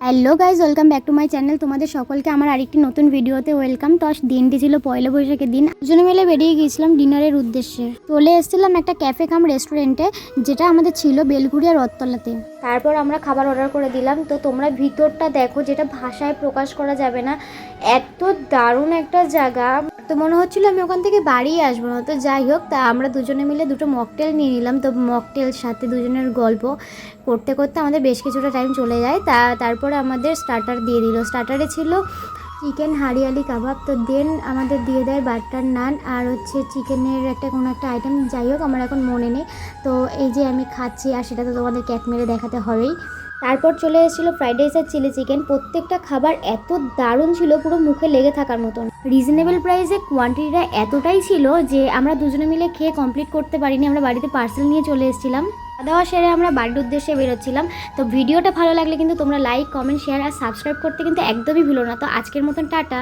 Hello guys, welcome back to my channel. তোমাদের সকলকে আমার আরেকটি নতুন ভিডিওতে ওয়েলকাম। তো দিনটি ছিল পয়লা বৈশাখের দিন। দুজনে মিলে বেরিয়ে গিয়েছিলাম ডিনারের উদ্দেশ্যে। চলে এসেছিলাম একটা ক্যাফে কাম রেস্টুরেন্টে, যেটা আমাদের ছিল বেলঘুরিয়া রথতলাতে। তারপর আমরা খাবার অর্ডার করে দিলাম। তো তোমরা ভিতরটা দেখো, যেটা ভাষায় প্রকাশ করা যাবে না, এত দারুণ একটা জায়গা। তো মনে হচ্ছিল আমি ওখান থেকে বাড়ি আসবো না। তো যাই হোক, তা আমরা দুজনে মিলে দুটো মকটেল নিয়ে নিলাম। তো মকটেল সাথে দুজনের গল্প করতে করতে আমাদের বেশ কিছুটা টাইম চলে যায়। তারপরে আমাদের স্টার্টার দিয়ে দিল। স্টার্টারে ছিল চিকেন হারিয়ালি কাবাব। তো দেন আমাদের দিয়ে দেয় বাটার নান আর হচ্ছে চিকেনের একটা কোনো একটা আইটেম, যাই হোক আমার এখন মনে নেই। তো এই যে আমি খাচ্ছি, আর সেটা তো তোমাদের ক্যাট মেরে দেখাতে হবেই। তারপর চলে এসেছিলো ফ্রাইড রাইস আর চিলি চিকেন। প্রত্যেকটা খাবার এত দারুণ ছিল, পুরো মুখে লেগে থাকার মতন। রিজনেবল প্রাইসে কোয়ান্টিটিটা এতটাই ছিল যে আমরা দুজনে মিলে খেয়ে কমপ্লিট করতে পারিনি। আমরা বাড়িতে পার্সেল নিয়ে চলে এসেছিলাম। খাওয়া দাওয়া সেরে আমরা বাড়ির উদ্দেশ্যে বেরোচ্ছিলাম। তো ভিডিওটা ভালো লাগলে কিন্তু তোমরা লাইক, কমেন্ট, শেয়ার আর সাবস্ক্রাইব করতে কিন্তু একদমই ভুলো না। তো আজকের মতন টাটা।